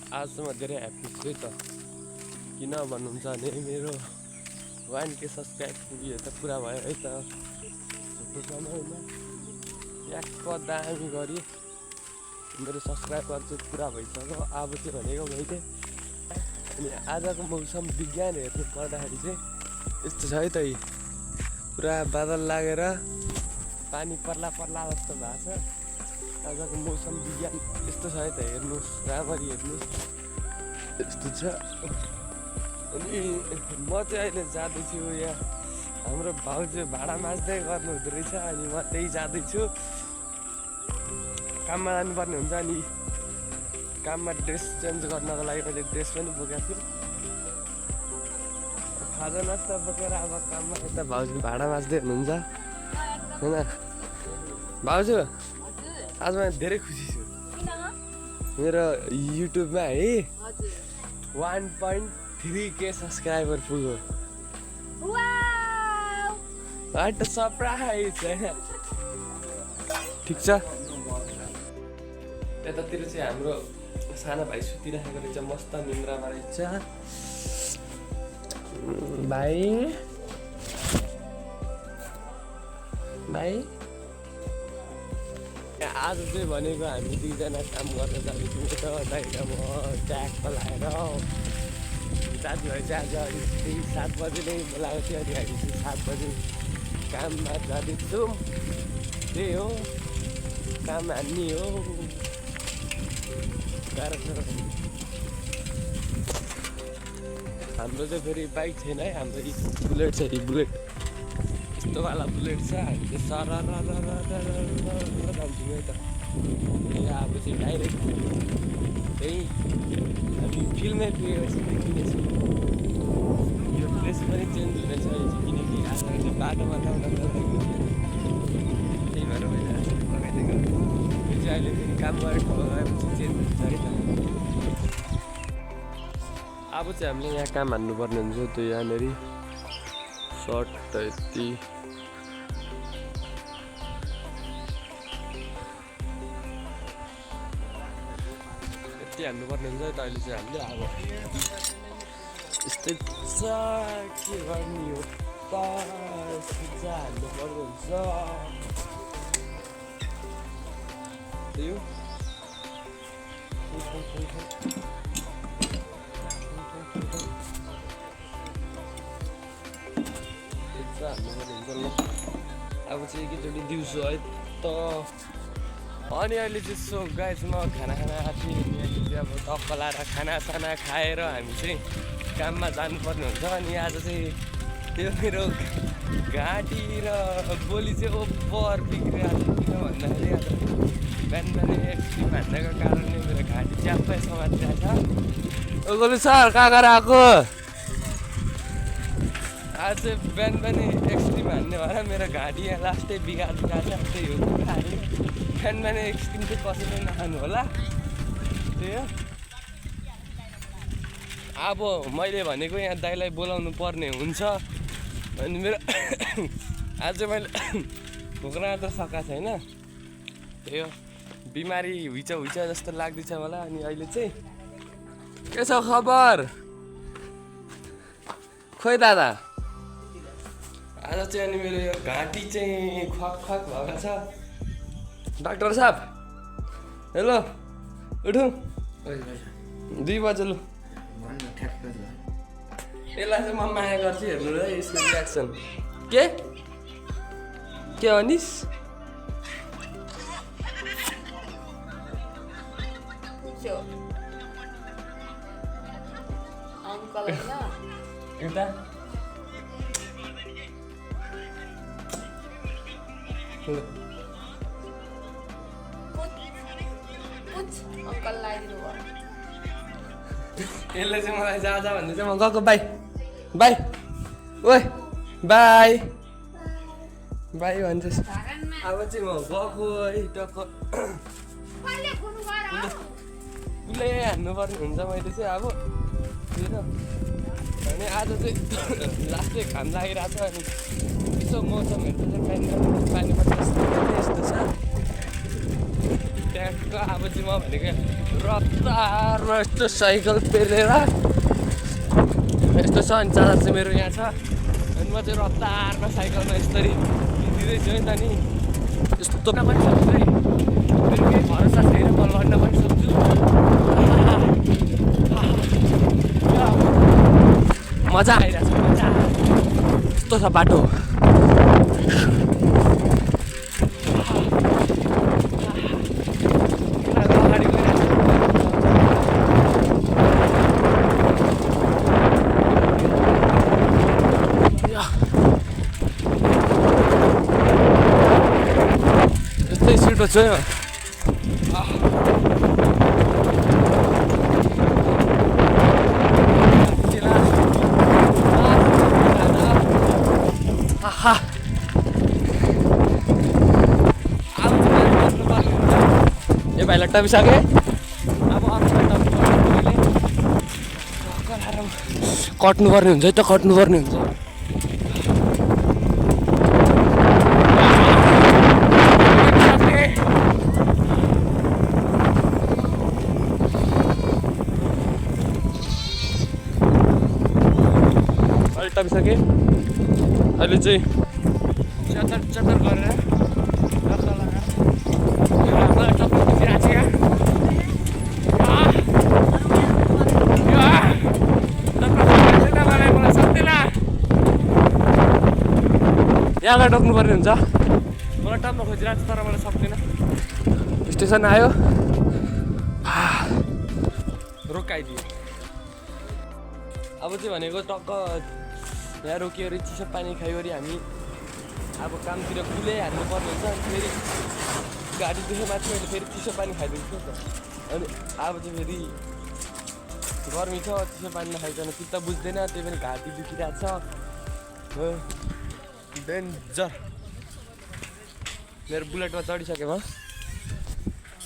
आज म धेरै ह्याप्पी छु त किन भन्नुहुन्छ भने मेरो 1K सब्सक्राइब पुग्यो त पुरा भयो है त त्यो समयमा याक्क दामी गरी मेरो सब्सक्राइबर चाहिँ पुरा भइसक्यो। अब चाहिँ भनेको मैले अनि आजको मौसम विज्ञान हेर्नु पर्दाखेरि चाहिँ यस्तो छ है त पुरा बादल लागेर पानी पर्ला पर्ला जस्तो भएको छ। आजको मौसम विज्ञान यस्तो छ है त हेर्नुहोस् राम्ररी हेर्नुहोस् यस्तो छ। अनि म चाहिँ अहिले जाँदैछु यहाँ हाम्रो भाउजू भाडा माझ्दै गर्नु हुँदो रहेछ अनि म त्यही जाँदैछु। काममा जानुपर्ने हुन्छ अनि काममा ड्रेस चेन्ज गर्नको लागि मैले ड्रेस पनि बोकेको छु। खाजा नास्ता बोकेर अब काममा यता भाउजू भाडा माझ्दै हुनुहुन्छ होइन। भाउजू आज म धेरै खुसी छु मेरो युट्युबमा है 1.3K सब्सक्राइबर पुग्यो। वाट सरप्राइज होइन ठिक छ। यतातिर चाहिँ हाम्रो सानो भाइ सुतिराखेको रहेछ मस्त निन्द्रामा रहेछ। भाइ भाइ आज चाहिँ भनेको हामी दुईजना काम गर्न जाँदैछौँ त दाइ र म ट्याक्क लगाएर दाजुभाइ चाहिँ आज अलिकति 7 बजी नै बोलाएको थियो अनि हामी चाहिँ 7 बजी काममा जाँदैछौँ। त्यही हो काम हान्ने हो हाम्रो चाहिँ फेरि बाइक छैन है हाम्रो बुलेट छ बुलेट यस्तो वाला बुलेट छ। हामी चाहिँ सरर जान्छौँ है त अब चाहिँ डाइरेक्ट त्यही हामी फिल्मै पुगेपछि देखिनेछौँ। यो ड्रेस पनि चेन्ज हुँदैछ किनकि आज चाहिँ बाटोमा लाउँदा त्यही भएर मैले आज लगाइदिएको। यो चाहिँ अहिले फेरि काम गरेको गएपछि चेन्ज हुन्छ है त। अब चाहिँ हामीले यहाँ काम हान्नुपर्ने हुन्छ त्यो यहाँनिर सर्ट त यति हान्नुपर्ने हुन्छ त। अहिले चाहिँ हामीले अब यस्तै छ के गर्ने हो त हान्नुपर्ने हुन्छ त्यही हो। अब चाहिँ एकैचोटि दिउँसो है त। अनि अहिले चाहिँ सो गाइस म खाना आएको थिएँ अहिले चाहिँ अब टक्क लाएर खानासाना खाएर हामी चाहिँ काममा जानुपर्ने हुन्छ। अनि आज चाहिँ त्यो मेरो घाँटी र बोली चाहिँ ओभर बिग्रिरहेको छ किन भन्दाखेरि आज बिहान एक्सट्रिम हान्दाको कारणले मेरो घाँटी च्याप्पै समातिरहेको छ। गोलु सर कहाँ गएर आएको आज चाहिँ बिहान एक्सट्रिम हान्ने भएर मेरो घाँटी यहाँ लास्टै बिगारिरहेको छ। त्यही हो बिहान एक्सट्रिम चाहिँ कसैले नखानु होला त्यही हो। अब मैले भनेको यहाँ दाइलाई बोलाउनु पर्ने हुन्छ अनि मेरो आज मैले भोक्न त सकाएको छैन त्यही हो। बिमारी हुइछ जस्तो लाग्दैछ मलाई। अनि अहिले चाहिँ के छ खबर खोइ दादा आज चाहिँ अनि मेरो यो घाँटी चाहिँ खक भएको छ। डाक्टर साहब हेलो उठौँ 2 बजे लु यसलाई चाहिँ म माया गर्छु हेर्नु र यसको रियाक्सन के भनिस् एउटा यसले चाहिँ मलाई जा भन्दै चाहिँ म गएको बाई बाई ओए बाई बाई भन्छस्। अब चाहिँ म गएको है टक्क उसले हान्नुपर्ने हुन्छ मैले चाहिँ अब अनि आज चाहिँ लास्टै घाम लागिरहेको छ। अनि यसो मौसम हेर्दा चाहिँ पानी पर्छ यस्तो छ ट्याक्क अब चाहिँ म भनेको रफ्तारमा यस्तो साइकल पेलेर यस्तो छ अनि चार्जर चाहिँ मेरो यहाँ छ अनि म चाहिँ रफ्तारमा साइकलमा यसरी हिँडिँदैछु है त नि यस्तो पनि सक्छु है मेरो केही भरोसा छैन म लड्न पनि सक्छु मजा आइरहेछ मजा यस्तो छ बाटो यस्तै छिटो छ ए भाइ लट्टा बिसाके अब कट्नुपर्ने हुन्छ है त कट्नुपर्ने हुन्छ लट्टा बिसाके अहिले चाहिँ चटर चटर गरेर यहाँबाट टप्नुपर्ने हुन्छ मलाई टप्न खोजिरहेको छ तर मलाई सक्दिनँ स्टेसन आयो रोकाइदियो अब चाहिँ भनेको टक्क यहाँ रोकियो अरे चिसो पानी खायो अरे हामी अब कामतिर कुले हाल्नु पर्ने हुन्छ अनि फेरि गाडी देखेँ माथि मैले फेरि चिसो पानी खाइदिन्छु त अनि अब चाहिँ फेरि गर्मी छ चिसो पानी नखाइकन चित्त बुझ्दैन त्यही पनि घाँटी दुखिरहेको छ हो डेन्जर मेरो बुलेटमा चढिसकेँ म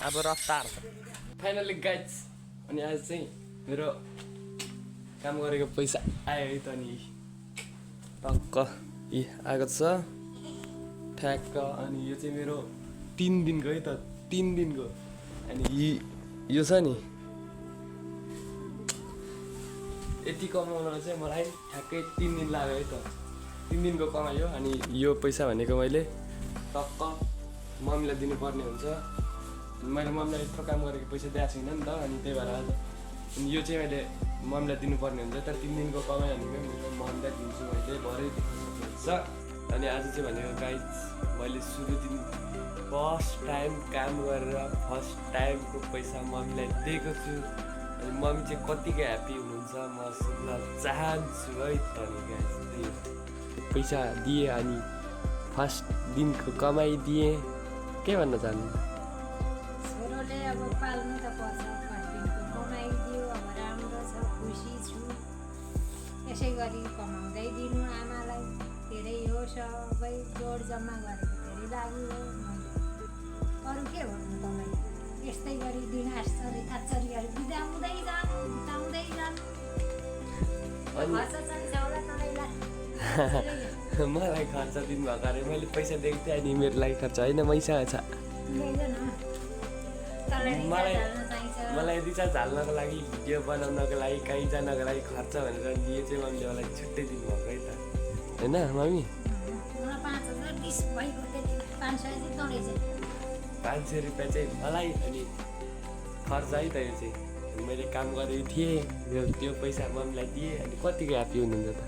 अब रफ्तार फाइनली गाइज अनि आज चाहिँ मेरो काम गरेको पैसा आयो है त नि टक्क यी आएको छ ठ्याक्क अनि यो चाहिँ मेरो 3 दिनको है त 3 दिनको अनि यो छ नि यति कमाउन चाहिँ मलाई ठ्याक्कै 3 दिन लाग्यो है त 3 दिनको कमायो अनि यो पैसा भनेको मैले टक्क मम्मीलाई दिनुपर्ने हुन्छ मैले मम्मीलाई यत्रो काम गरेको पैसा दिएको छैन नि त अनि त्यही भएर आज अनि यो चाहिँ मैले मम्मीलाई दिनुपर्ने हुन्छ तर 3 दिनको कमायो भने मेरो मम्मीलाई दिन्छु मैले भरे छ अनि आज चाहिँ भनेको गाइज मैले सुरु दिन फर्स्ट टाइम काम गरेर फर्स्ट टाइमको पैसा मम्मीलाई दिएको छु अनि मम्मी चाहिँ कतिको ह्याप्पी हुनुहुन्छ म सुन्न चाहन्छु है त नि गाइज पैसा दिएँ अनि फर्स्ट दिनको कमाइ दिएँ के भन्न चाहनु छोरोले अब पाल्नु त पर्छ फर्स्ट दिनको कमाइदियो अब राम्रो छ खुसी छु यसै गरी कमाउँदै दिनु आमालाई धेरै हो सबै जोड जम्मा गरेको धेरै लाग्यो हो अरू के भन्नु तपाईँ यस्तै गरी दिन आश्चर्यहरू बिताउँदै जानु खर्च चाहिन्छ होला तपाईँलाई मलाई खर्च दिनुभएको अरे मैले पैसा दिएको थिएँ अनि मेरो लागि खर्च होइन मैसँग छ मलाई रिचार्ज हाल्नको लागि भिडियो बनाउनको लागि कहीँ जानको लागि खर्च भनेर यो चाहिँ मम्मीले मलाई छुट्टै दिनुभएको है त होइन मम्मी 500 रुपियाँ चाहिँ मलाई अनि खर्च है त यो चाहिँ मैले काम गरेको थिएँ त्यो पैसा मम्मीलाई दिएँ अनि कतिको ह्याप्पी हुनुहुन्छ त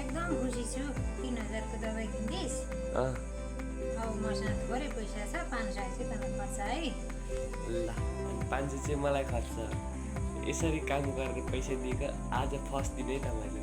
एकदम खुसी छु 3000 को दबाई किन्दिस् अब मसँग थोरै पैसा छ 500 चाहिँ तपाईँ खर्च है ल 500 चाहिँ मलाई खर्च यसरी काम गरेर पैसा दिएको आज फर्स्ट दिन है त मैले